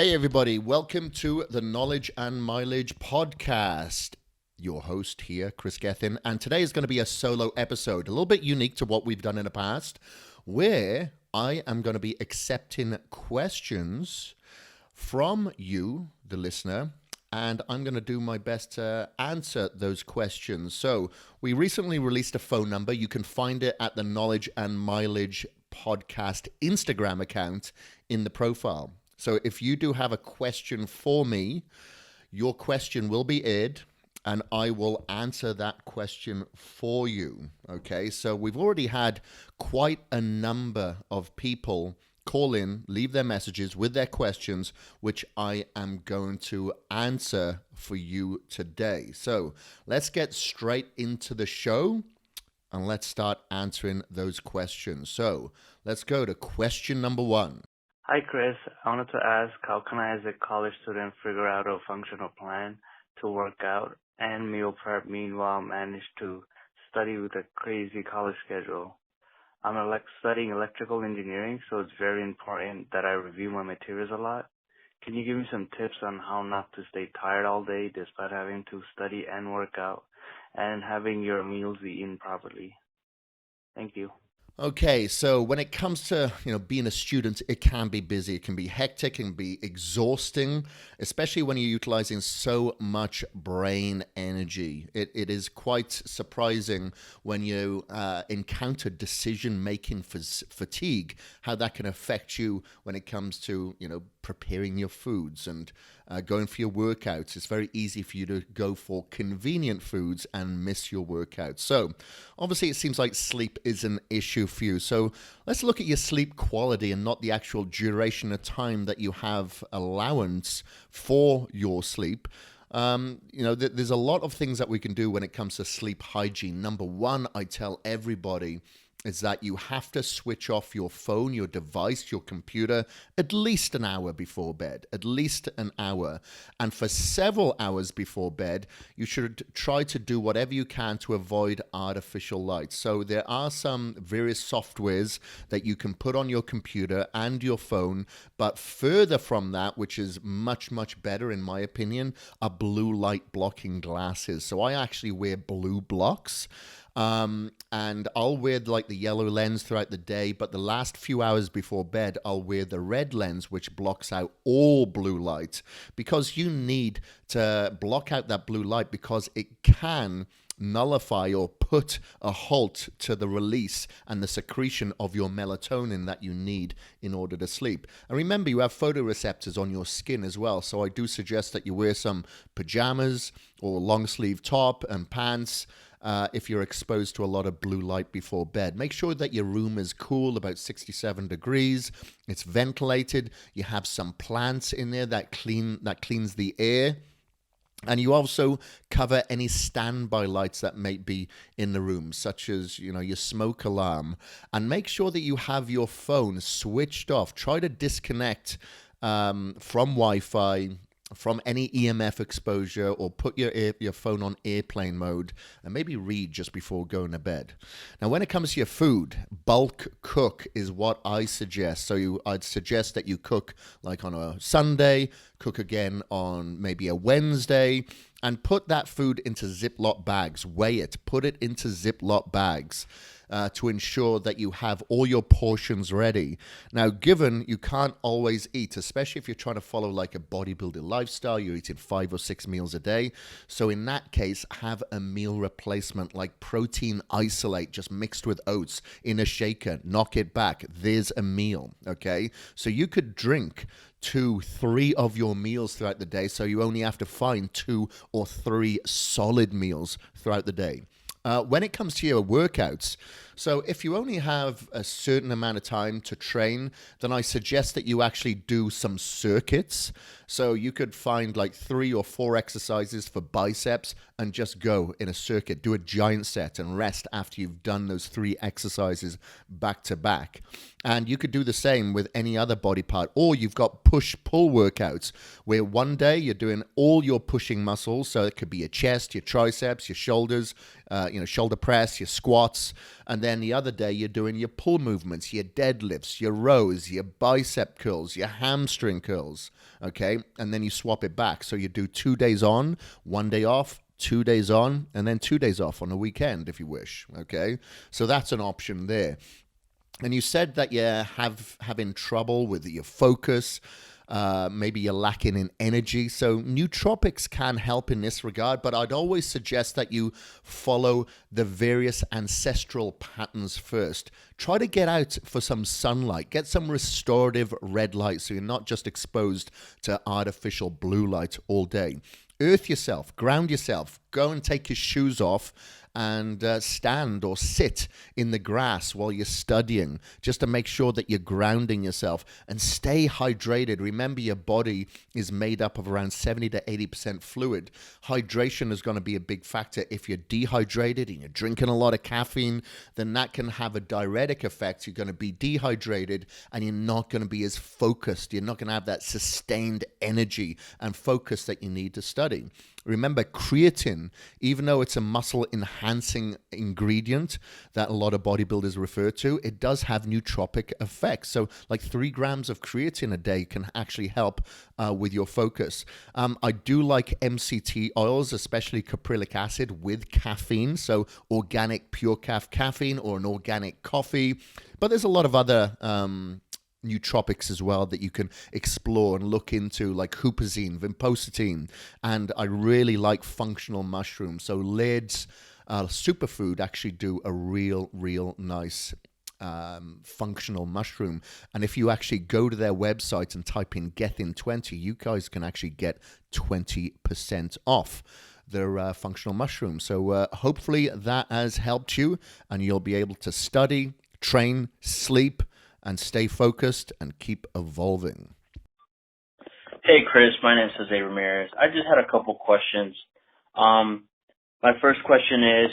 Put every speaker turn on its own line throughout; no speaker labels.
Hey, everybody, welcome to the Knowledge and Mileage podcast. Your host here, Kris Gethin, and today is going to be a solo episode, a little bit unique to what we've done in the past, where I am going to be accepting questions from you, the listener, and I'm going to do my best to answer those questions. So, we recently released a phone number. You can find it at the Knowledge and Mileage podcast Instagram account in the profile. So if you do have a question for me, your question will be aired and I will answer that question for you. Okay, so we've already had quite a number of people call in, leave their messages with their questions, which I am going to answer for you today. So let's get straight into the show and let's start answering those questions. So let's go to question number one.
Hi, Kris. I wanted to ask, how can I, as a college student, figure out a functional plan to work out and meal prep, meanwhile manage to study with a crazy college schedule? I'm studying electrical engineering, so it's very important that I review my materials a lot. Can you give me some tips on how not to stay tired all day despite having to study and work out and having your meals be eaten properly? Thank you.
Okay, so when it comes to, being a student, it can be busy, it can be hectic, it can be exhausting, especially when you're utilizing so much brain energy. It is quite surprising when you encounter decision-making fatigue, how that can affect you when it comes to, preparing your foods and going for your workouts. It's very easy for you to go for convenient foods and miss your workouts. So obviously it seems like sleep is an issue for you. So let's look at your sleep quality and not the actual duration of time that you have allowance for your sleep. There's a lot of things that we can do when it comes to sleep hygiene. Number one, I tell everybody is that you have to switch off your phone, your device, your computer at least an hour before bed, at least an hour. And for several hours before bed, you should try to do whatever you can to avoid artificial light. So there are some various softwares that you can put on your computer and your phone, but further from that, which is much, much better in my opinion, are blue light blocking glasses. So I actually wear blue blocks. And I'll wear like the yellow lens throughout the day, but the last few hours before bed, I'll wear the red lens, which blocks out all blue light, because you need to block out that blue light because it can nullify or put a halt to the release and the secretion of your melatonin that you need in order to sleep. And remember, you have photoreceptors on your skin as well. So I do suggest that you wear some pajamas or long sleeve top and pants if you're exposed to a lot of blue light before bed. Make sure that your room is cool, about 67 degrees. It's ventilated. You have some plants in there that cleans the air. And you also cover any standby lights that may be in the room, such as, your smoke alarm. And make sure that you have your phone switched off. Try to disconnect from Wi-Fi, from any EMF exposure, or put your phone on airplane mode and maybe read just before going to bed. Now, when it comes to your food, bulk cook is what I suggest. So I'd suggest that you cook like on a Sunday, cook again on maybe a Wednesday, and put that food into Ziploc bags. Weigh it, put it into Ziploc bags. To ensure that you have all your portions ready. Now, given you can't always eat, especially if you're trying to follow like a bodybuilder lifestyle, you're eating 5 or 6 meals a day. So in that case, have a meal replacement like protein isolate, just mixed with oats in a shaker, knock it back. There's a meal, okay? So you could drink 2-3 of your meals throughout the day, so you only have to find 2 or 3 solid meals throughout the day. When it comes to your workouts, so if you only have a certain amount of time to train, then I suggest that you actually do some circuits. So you could find like 3 or 4 exercises for biceps and just go in a circuit, do a giant set and rest after you've done those 3 exercises back to back. And you could do the same with any other body part. Or you've got push-pull workouts where one day you're doing all your pushing muscles. So it could be your chest, your triceps, your shoulders, shoulder press, your squats. And then the other day you're doing your pull movements, your deadlifts, your rows, your bicep curls, your hamstring curls. Okay. And then you swap it back. So you do 2 days on, 1 day off, 2 days on, and then 2 days off on a weekend if you wish. Okay. So that's an option there. And you said that you're having trouble with your focus. Maybe you're lacking in energy. So nootropics can help in this regard, but I'd always suggest that you follow the various ancestral patterns first. Try to get out for some sunlight. Get some restorative red light so you're not just exposed to artificial blue light all day. Earth yourself, ground yourself, go and take your shoes off and stand or sit in the grass while you're studying, just to make sure that you're grounding yourself and stay hydrated. Remember, your body is made up of around 70 to 80% fluid. Hydration is going to be a big factor. If you're dehydrated and you're drinking a lot of caffeine, then that can have a diuretic effect. You're going to be dehydrated and you're not going to be as focused. You're not going to have that sustained energy and focus that you need to study. Remember, creatine, even though it's a muscle enhancing ingredient that a lot of bodybuilders refer to, it does have nootropic effects. So like 3 grams of creatine a day can actually help with your focus. I do like MCT oils, especially caprylic acid with caffeine. So organic pure caffeine or an organic coffee. But there's a lot of other nootropics as well that you can explore and look into, like huperzine, vinpocetine, and I really like functional mushrooms. So Laird's superfood actually do a real nice functional mushroom. And if you actually go to their website and type in Gethin 20, you guys can actually get 20% off their functional mushrooms. So hopefully that has helped you and you'll be able to study, train, sleep, and stay focused and keep evolving.
Hey, Kris. My name is Jose Ramirez. I just had a couple questions. My first question is,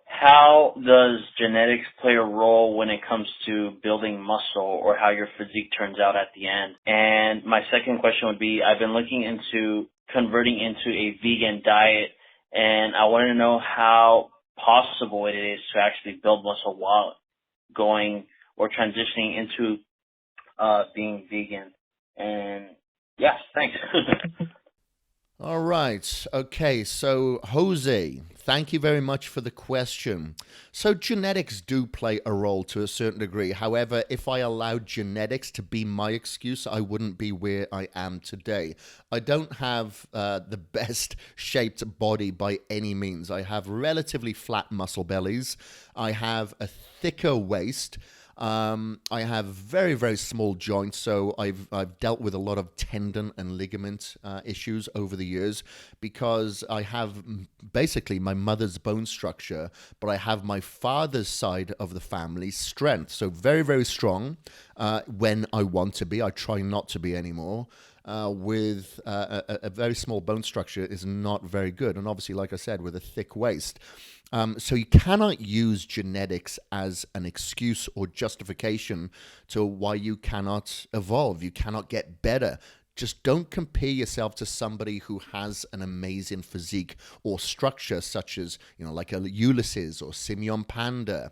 how does genetics play a role when it comes to building muscle or how your physique turns out at the end? And my second question would be, I've been looking into converting into a vegan diet, and I want to know how possible it is to actually build muscle while going or transitioning into being vegan. And yeah, thanks.
All right. Okay. So, Jose, thank you very much for the question. So, genetics do play a role to a certain degree. However, if I allowed genetics to be my excuse, I wouldn't be where I am today. I don't have the best shaped body by any means. I have relatively flat muscle bellies. I have a thicker waist. I have very small joints, so I've dealt with a lot of tendon and ligament issues over the years because I have basically my mother's bone structure, but I have my father's side of the family strength. So very strong when I want to be. I try not to be anymore. With a very small bone structure is not very good. And obviously, like I said, with a thick waist. So you cannot use genetics as an excuse or justification to why you cannot evolve. You cannot get better. Just don't compare yourself to somebody who has an amazing physique or structure, such as, like a Ulysses or Simeon Panda.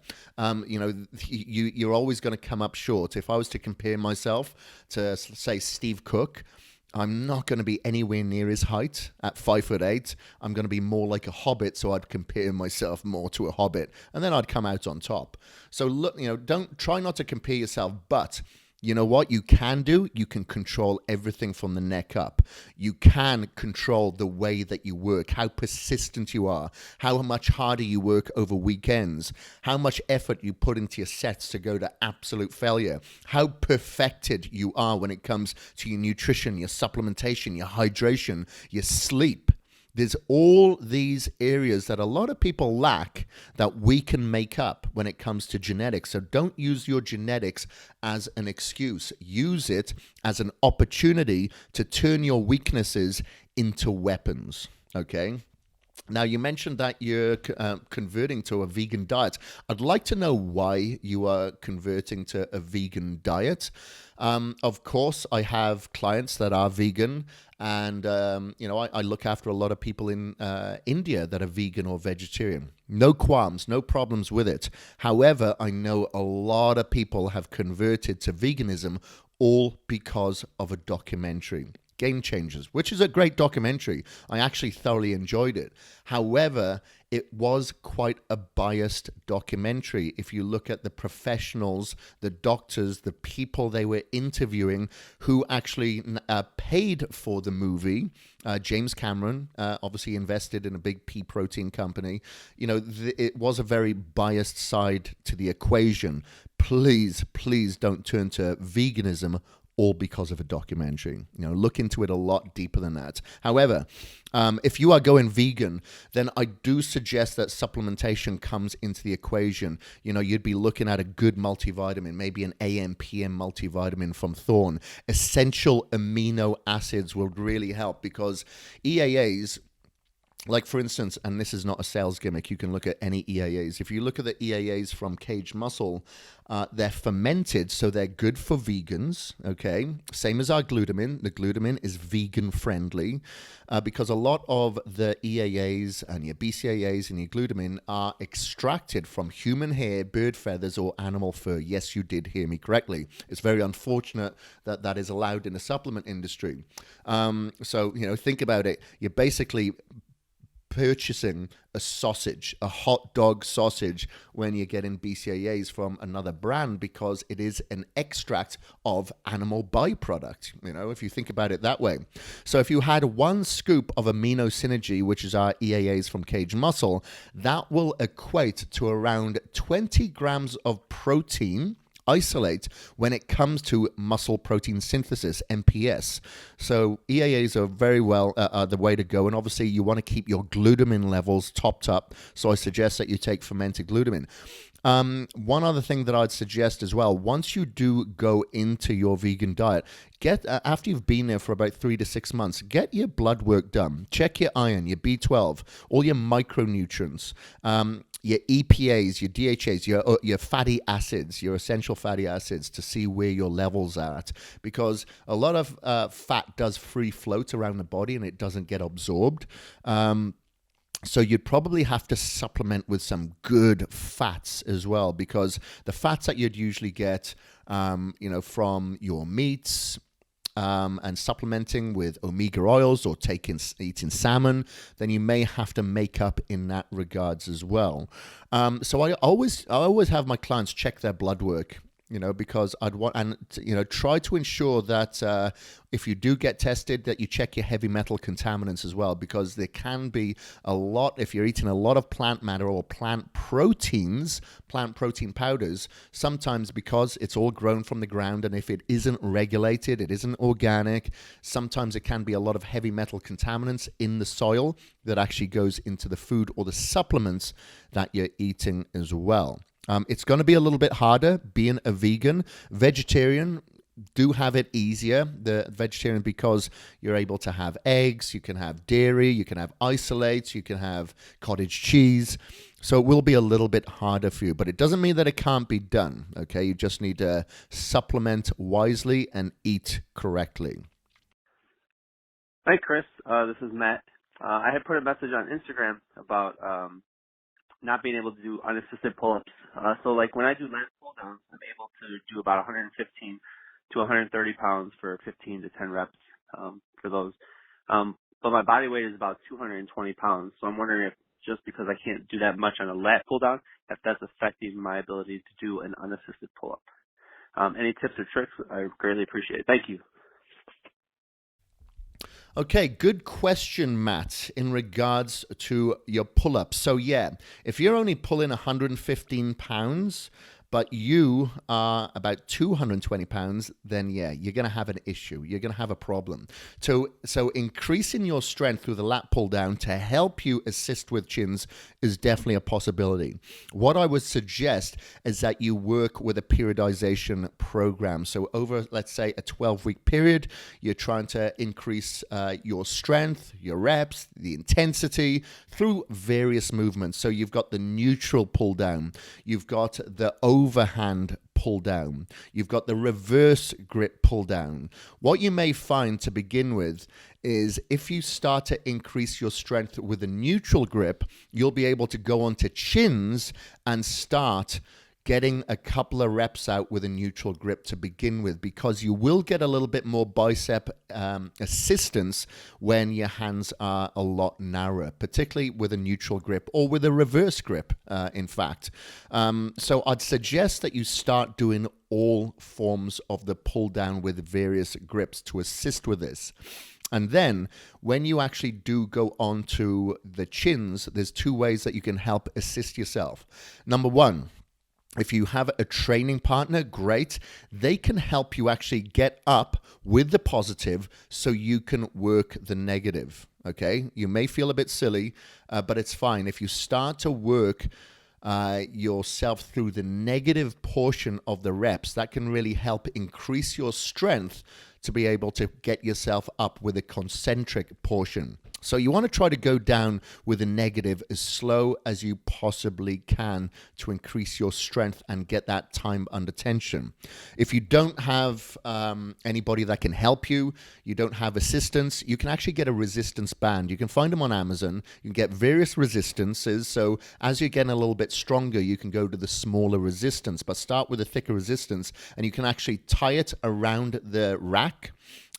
You're always going to come up short. If I was to compare myself to, say, Steve Cook, I'm not going to be anywhere near his height at 5'8". I'm going to be more like a hobbit, so I'd compare myself more to a hobbit, and then I'd come out on top. So look, don't try not to compare yourself, but you know what you can do? You can control everything from the neck up. You can control the way that you work, how persistent you are, how much harder you work over weekends, how much effort you put into your sets to go to absolute failure, how perfected you are when it comes to your nutrition, your supplementation, your hydration, your sleep. There's all these areas that a lot of people lack that we can make up when it comes to genetics. So don't use your genetics as an excuse. Use it as an opportunity to turn your weaknesses into weapons, okay? Now, you mentioned that you're converting to a vegan diet. I'd like to know why you are converting to a vegan diet. Of course, I have clients that are vegan, and I look after a lot of people in India that are vegan or vegetarian. No qualms, no problems with it. However, I know a lot of people have converted to veganism all because of a documentary. Game Changers, which is a great documentary. I actually thoroughly enjoyed it. However, it was quite a biased documentary. If you look at the professionals, the doctors, the people they were interviewing who actually paid for the movie, James Cameron obviously invested in a big pea protein company. It was a very biased side to the equation. Please, please don't turn to veganism all because of a documentary. Look into it a lot deeper than that. However, if you are going vegan, then I do suggest that supplementation comes into the equation. You'd be looking at a good multivitamin, maybe an AM/PM multivitamin from Thorne. Essential amino acids will really help, because EAAs, like for instance, and this is not a sales gimmick, you can look at any EAAs. If you look at the EAAs from Cage Muscle, they're fermented, so they're good for vegans, okay? Same as our glutamine. The glutamine is vegan friendly because a lot of the EAAs and your BCAAs and your glutamine are extracted from human hair, bird feathers, or animal fur. Yes, you did hear me correctly. It's very unfortunate that that is allowed in the supplement industry. So, think about it. You're basically purchasing a sausage, a hot dog sausage, when you're getting BCAAs from another brand, because it is an extract of animal byproduct, if you think about it that way. So if you had one scoop of amino synergy, which is our EAAs from Cage Muscle, that will equate to around 20 grams of protein isolate when it comes to muscle protein synthesis, MPS. So EAAs are very well the way to go, and obviously you want to keep your glutamine levels topped up, so I suggest that you take fermented glutamine. One other thing that I'd suggest as well, once you do go into your vegan diet, after you've been there for about 3 to 6 months, get your blood work done. Check your iron, your B12, all your micronutrients, your EPAs, your DHAs, your fatty acids, your essential fatty acids, to see where your levels are at. Because a lot of fat does free float around the body and it doesn't get absorbed. So you'd probably have to supplement with some good fats as well, because the fats that you'd usually get, from your meats, and supplementing with omega oils or eating salmon, then you may have to make up in that regards as well. So I always have my clients check their blood work, because I'd want, and try to ensure that if you do get tested, that you check your heavy metal contaminants as well, because there can be a lot, if you're eating a lot of plant matter or plant protein powders, sometimes because it's all grown from the ground, and if it isn't regulated, it isn't organic, sometimes it can be a lot of heavy metal contaminants in the soil that actually goes into the food or the supplements that you're eating as well. It's going to be a little bit harder being a vegan. Vegetarian do have it easier, the vegetarian, because you're able to have eggs, you can have dairy, you can have isolates, you can have cottage cheese. So it will be a little bit harder for you, but it doesn't mean that it can't be done, okay? You just need to supplement wisely and eat correctly.
Hi, Kris. This is Matt. I had put a message on Instagram about not being able to do unassisted pull-ups. So like when I do lat pull-downs, I'm able to do about 115 to 130 pounds for 15 to 10 reps for those. But my body weight is about 220 pounds. So I'm wondering if, just because I can't do that much on a lat pull-down, if that's affecting my ability to do an unassisted pull-up. Any tips or tricks, I greatly appreciate it. Thank you.
Okay, good question, Matt, in regards to your pull-ups. So yeah, if you're only pulling 115 pounds, but you are about 220 pounds, then yeah, you're going to have an issue. You're going to have a problem. So increasing your strength through the lat pull down to help you assist with chins is definitely a possibility. What I would suggest is that you work with a periodization program. So over, let's say, a 12-week period, you're trying to increase your strength, your reps, the intensity through various movements. So you've got the neutral pull down, you've got the overhand pull down, you've got the reverse grip pull down. What you may find to begin with is if you start to increase your strength with a neutral grip, you'll be able to go on to chins and start getting a couple of reps out with a neutral grip to begin with, because you will get a little bit more bicep assistance when your hands are a lot narrower, particularly with a neutral grip or with a reverse grip, in fact. So I'd suggest that you start doing all forms of the pull down with various grips to assist with this. And then when you actually do go on to the chins, there's two ways that you can help assist yourself. Number one, if you have a training partner, great. They can help you actually get up with the positive so you can work the negative, okay? You may feel a bit silly, but it's fine. If you start to work yourself through the negative portion of the reps, that can really help increase your strength to be able to get yourself up with a concentric portion. So you want to try to go down with a negative as slow as you possibly can to increase your strength and get that time under tension. If you don't have anybody that can help you, you don't have assistance, you can actually get a resistance band. You can find them on Amazon. You can get various resistances. So as you're getting a little bit stronger, you can go to the smaller resistance, but start with a thicker resistance, and you can actually tie it around the rack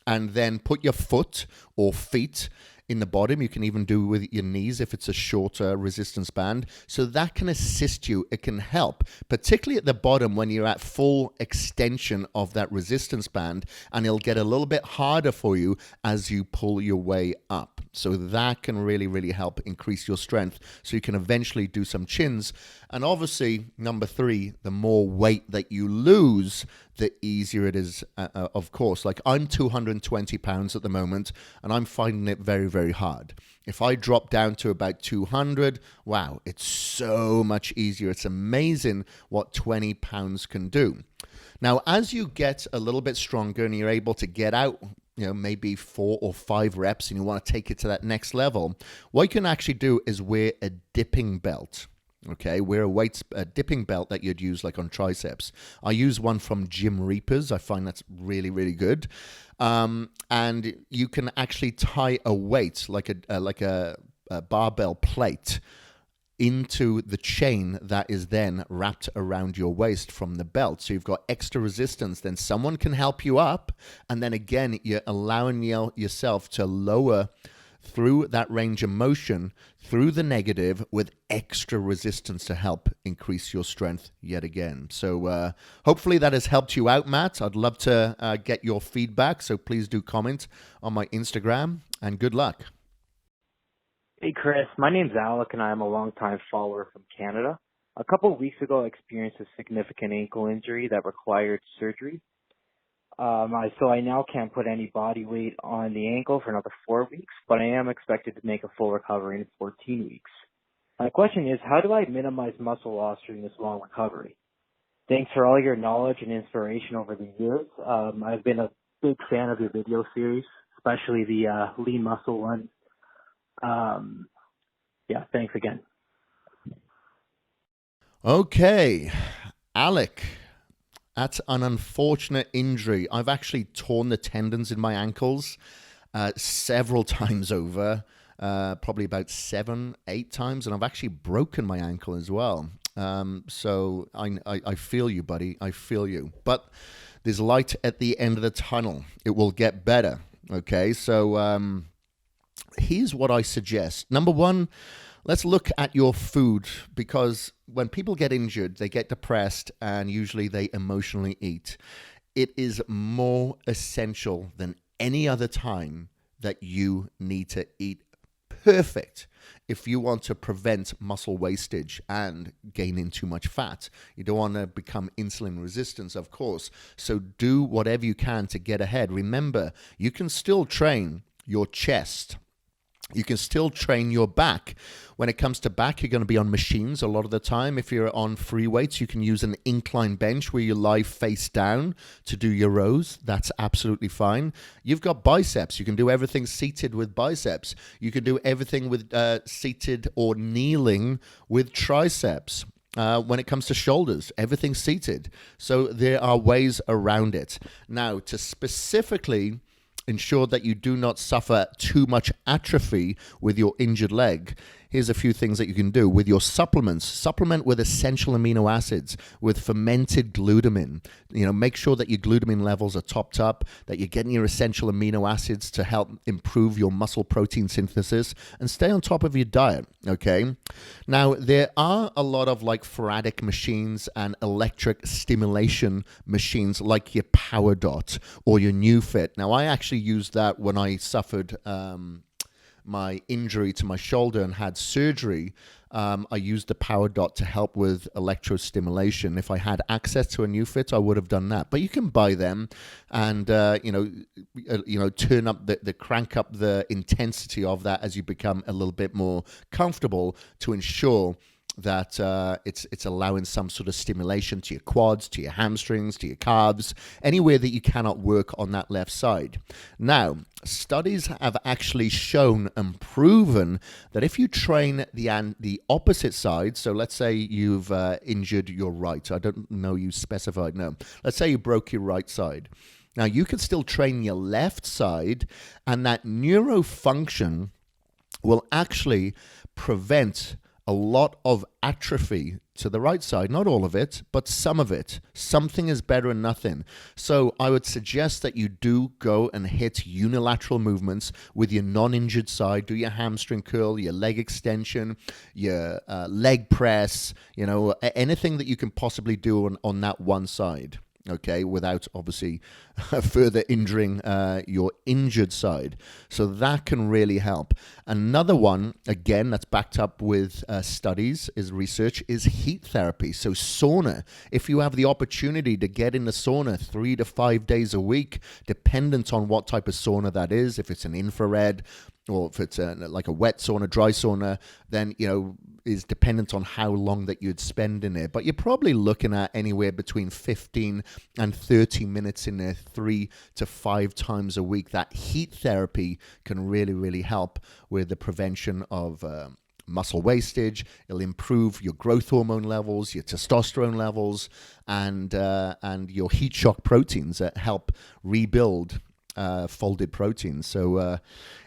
and then put your foot or feet in the bottom. You can even do with your knees if it's a shorter resistance band. So that can assist you. It can help, particularly at the bottom when you're at full extension of that resistance band, and it'll get a little bit harder for you as you pull your way up. So that can really, really help increase your strength so you can eventually do some chins. And obviously, number three, the more weight that you lose, the easier it is, of course. Like I'm 220 pounds at the moment, and I'm finding it very, very hard. If I drop down to about 200, wow, it's so much easier. It's amazing what 20 pounds can do. Now, as you get a little bit stronger and you're able to get out, maybe 4 or 5 reps, and you want to take it to that next level, what you can actually do is wear a dipping belt. Okay, wear a dipping belt that you'd use like on triceps. I use one from Gym Reapers. I find that's really, really good. And you can actually tie a weight like a barbell plate into the chain that is then wrapped around your waist from the belt. So you've got extra resistance. Then someone can help you up. And then again, you're allowing yourself to lower through that range of motion, through the negative, with extra resistance to help increase your strength yet again. So hopefully that has helped you out, Matt. I'd love to get your feedback. So please do comment on my Instagram, and good luck.
Hey, Kris. My name's Alec, and I'm a longtime follower from Canada. A couple of weeks ago, I experienced a significant ankle injury that required surgery. So I now can't put any body weight on the ankle for another 4 weeks, but I am expected to make a full recovery in 14 weeks. My question is, how do I minimize muscle loss during this long recovery? Thanks for all your knowledge and inspiration over the years. I've been a big fan of your video series, especially the lean muscle one. Thanks again.
Okay, Alec, that's an unfortunate injury. I've actually torn the tendons in my ankles several times over, probably about 7-8 times, and I've actually broken my ankle as well. So I feel you, buddy. I feel you. But there's light at the end of the tunnel. It will get better. Okay, so here's what I suggest. Number one, let's look at your food, because when people get injured, they get depressed and usually they emotionally eat. It is more essential than any other time that you need to eat perfect if you want to prevent muscle wastage and gaining too much fat. You don't want to become insulin resistant, of course. So do whatever you can to get ahead. Remember, you can still train your chest. You can still train your back. When it comes to back, you're going to be on machines a lot of the time. If you're on free weights, you can use an incline bench where you lie face down to do your rows. That's absolutely fine. You've got biceps. You can do everything seated with biceps. You can do everything with seated or kneeling with triceps. When it comes to shoulders, everything's seated. So there are ways around it. Now, to specifically ensure that you do not suffer too much atrophy with your injured leg, here's a few things that you can do with your supplements. Supplement with essential amino acids, with fermented glutamine. Make sure that your glutamine levels are topped up, that you're getting your essential amino acids to help improve your muscle protein synthesis, and stay on top of your diet, okay? Now, there are a lot of Faradic machines and electric stimulation machines like your Power Dot or your New Fit. Now, I actually used that when I suffered my injury to my shoulder and had surgery. I used the Power Dot to help with electrostimulation. If I had access to a New Fit, I would have done that. But you can buy them and turn up crank up the intensity of that as you become a little bit more comfortable to ensure that it's allowing some sort of stimulation to your quads, to your hamstrings, to your calves, anywhere that you cannot work on that left side. Now, studies have actually shown and proven that if you train the opposite side, so let's say you've injured your right, I don't know you specified, no. Let's say you broke your right side. Now, you can still train your left side, and that neurofunction will actually prevent a lot of atrophy to the right side. Not all of it, but some of it. Something is better than nothing. So I would suggest that you do go and hit unilateral movements with your non-injured side. Do your hamstring curl, your leg extension, your leg press, anything that you can possibly do on that one side. Okay, without obviously further injuring your injured side. So that can really help. Another one, again, that's backed up with studies, is research, is heat therapy. So sauna. If you have the opportunity to get in the sauna 3 to 5 days a week, dependent on what type of sauna that is, if it's an infrared or if it's like a wet sauna, dry sauna, then, is dependent on how long that you'd spend in there. But you're probably looking at anywhere between 15 and 30 minutes in there 3 to 5 times a week. That heat therapy can really, really help with the prevention of muscle wastage. It'll improve your growth hormone levels, your testosterone levels, and your heat shock proteins that help rebuild folded proteins. So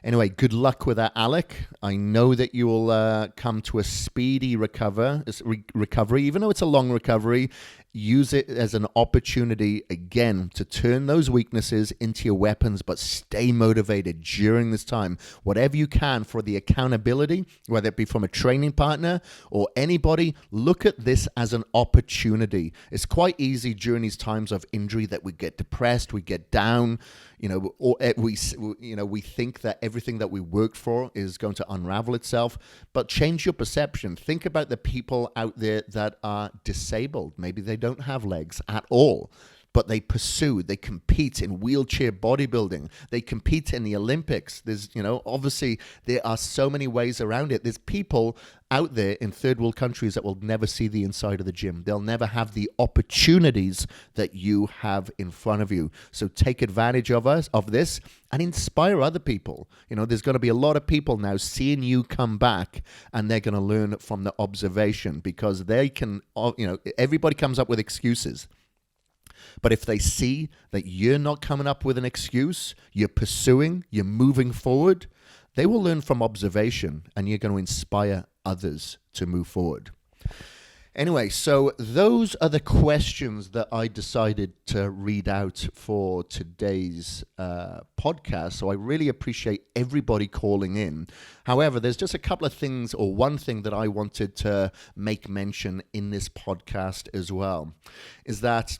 anyway, good luck with that, Alec. I know that you will come to a speedy recovery, even though it's a long recovery. Use it as an opportunity, again, to turn those weaknesses into your weapons, but stay motivated during this time. Whatever you can for the accountability, whether it be from a training partner or anybody, look at this as an opportunity. It's quite easy during these times of injury that we get depressed, we get down, or we think that everything that we worked for is going to unravel itself. But change your perception. Think about the people out there that are disabled. Maybe they don't have legs at all, but they compete in wheelchair bodybuilding. They compete in the Olympics. There's, obviously there are so many ways around it. There's people out there in third world countries that will never see the inside of the gym. They'll never have the opportunities that you have in front of you. So take advantage of this and inspire other people. There's going to be a lot of people now seeing you come back, and they're going to learn from the observation, because they can, everybody comes up with excuses. But if they see that you're not coming up with an excuse, you're pursuing, you're moving forward, they will learn from observation, and you're going to inspire others to move forward. Anyway, so those are the questions that I decided to read out for today's podcast. So I really appreciate everybody calling in. However, there's just a couple of things, or one thing that I wanted to make mention in this podcast as well, is that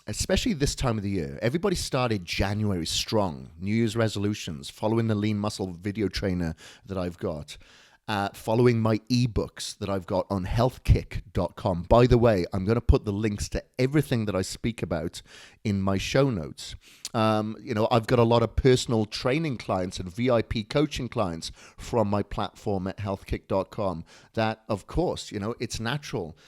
especially this time of the year, everybody started January strong, New Year's resolutions, following the lean muscle video trainer that I've got. Following my ebooks that I've got on healthkick.com. By the way, I'm going to put the links to everything that I speak about in my show notes. I've got a lot of personal training clients and VIP coaching clients from my platform at healthkick.com that, of course, it's natural.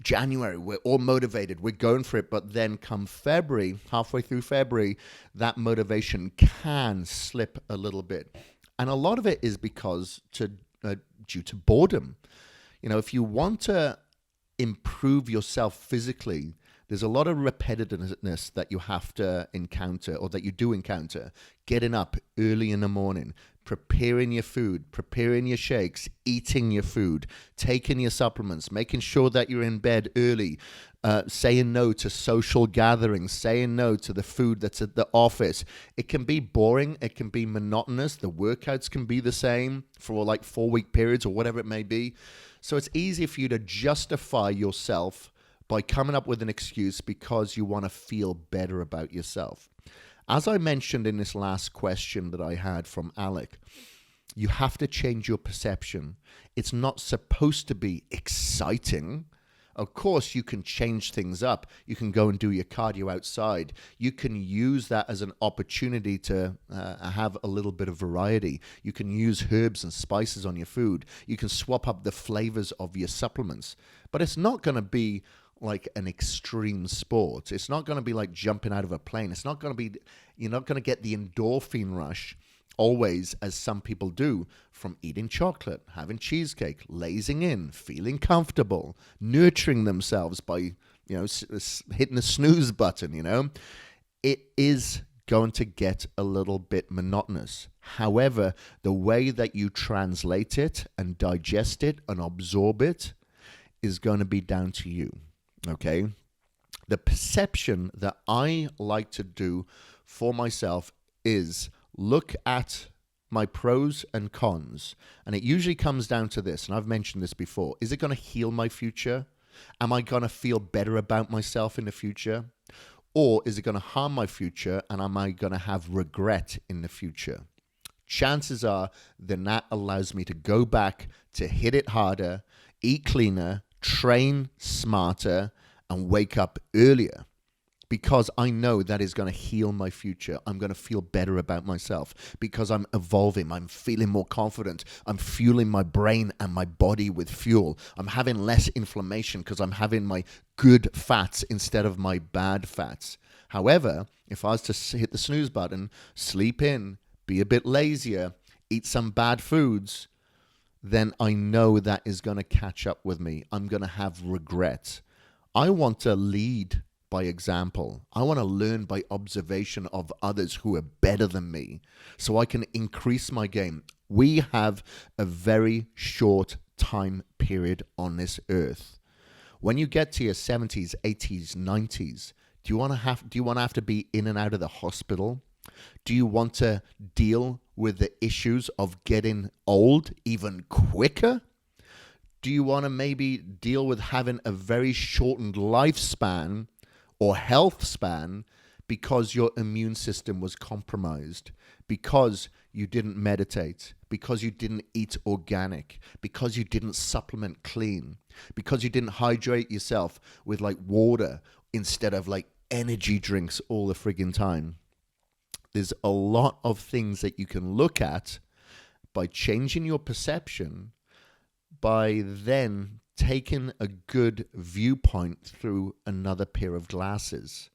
January, we're all motivated, we're going for it, but then come February, halfway through February, that motivation can slip a little bit. And a lot of it is due to boredom. If you want to improve yourself physically, there's a lot of repetitiveness that you have to encounter, or that you do encounter. Getting up early in the morning, preparing your food, preparing your shakes, eating your food, taking your supplements, making sure that you're in bed early, saying no to social gatherings, saying no to the food that's at the office. It can be boring. It can be monotonous. The workouts can be the same for like 4-week periods or whatever it may be. So it's easy for you to justify yourself by coming up with an excuse because you want to feel better about yourself. As I mentioned in this last question that I had from Alec, you have to change your perception. It's not supposed to be exciting. Of course, you can change things up. You can go and do your cardio outside. You can use that as an opportunity to have a little bit of variety. You can use herbs and spices on your food. You can swap up the flavors of your supplements. But it's not going to be like an extreme sport. It's not going to be like jumping out of a plane. It's not going to be, you're not going to get the endorphin rush always, as some people do, from eating chocolate, having cheesecake, lazing in, feeling comfortable, nurturing themselves by, hitting the snooze button, It is going to get a little bit monotonous. However, the way that you translate it and digest it and absorb it is going to be down to you. Okay, the perception that I like to do for myself is look at my pros and cons. And it usually comes down to this, and I've mentioned this before. Is it going to heal my future? Am I going to feel better about myself in the future? Or is it going to harm my future, and am I going to have regret in the future? Chances are then that allows me to go back to hit it harder, eat cleaner, train smarter, and wake up earlier, because I know that is going to heal my future. I'm going to feel better about myself because I'm evolving. I'm feeling more confident. I'm fueling my brain and my body with fuel. I'm having less inflammation because I'm having my good fats instead of my bad fats. However, if I was to hit the snooze button, sleep in, be a bit lazier, eat some bad foods, then I know that is going to catch up with me. I'm going to have regret. I want to lead by example. I want to learn by observation of others who are better than me so I can increase my game. We have a very short time period on this earth. When you get to your 70s, 80s, 90s, do you want to have to be in and out of the hospital? Do you want to deal with the issues of getting old even quicker? Do you want to maybe deal with having a very shortened lifespan or health span because your immune system was compromised, because you didn't meditate, because you didn't eat organic, because you didn't supplement clean, because you didn't hydrate yourself with like water instead of like energy drinks all the friggin' time? There's a lot of things that you can look at by changing your perception, by then taking a good viewpoint through another pair of glasses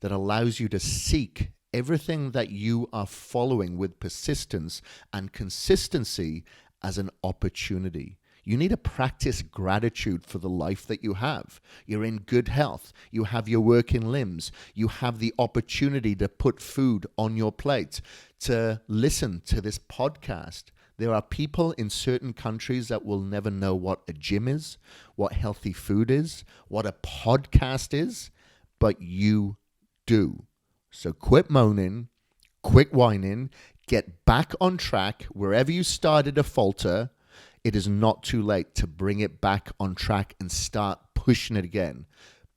that allows you to seek everything that you are following with persistence and consistency as an opportunity. You need to practice gratitude for the life that you have. You're in good health. You have your working limbs. You have the opportunity to put food on your plate, to listen to this podcast. There are people in certain countries that will never know what a gym is, what healthy food is, what a podcast is, but you do. So quit moaning, quit whining, get back on track wherever you started to falter. It is not too late to bring it back on track and start pushing it again.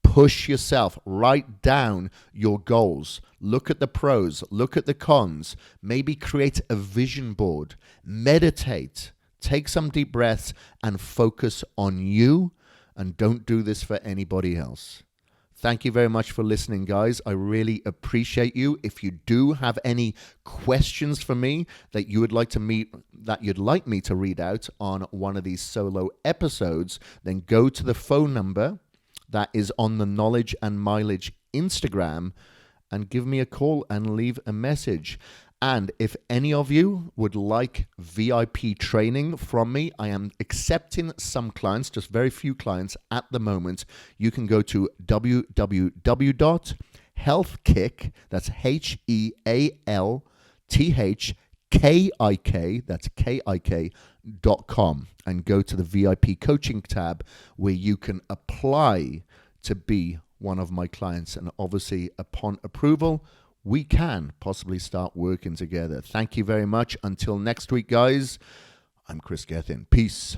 Push yourself. Write down your goals. Look at the pros. Look at the cons. Maybe create a vision board. Meditate. Take some deep breaths and focus on you. And don't do this for anybody else. Thank you very much for listening, guys. I really appreciate you. If you do have any questions for me that you'd like me to read out on one of these solo episodes, then go to the phone number that is on the Knowledge and Mileage Instagram and give me a call and leave a message. And if any of you would like VIP training from me, I am accepting some clients, just very few clients at the moment. You can go to www.healthkick, that's HEALTHKIK, that's KIK.com, and go to the VIP coaching tab where you can apply to be one of my clients. And obviously, upon approval, we can possibly start working together. Thank you very much. Until next week, guys, I'm Kris Gethin. Peace.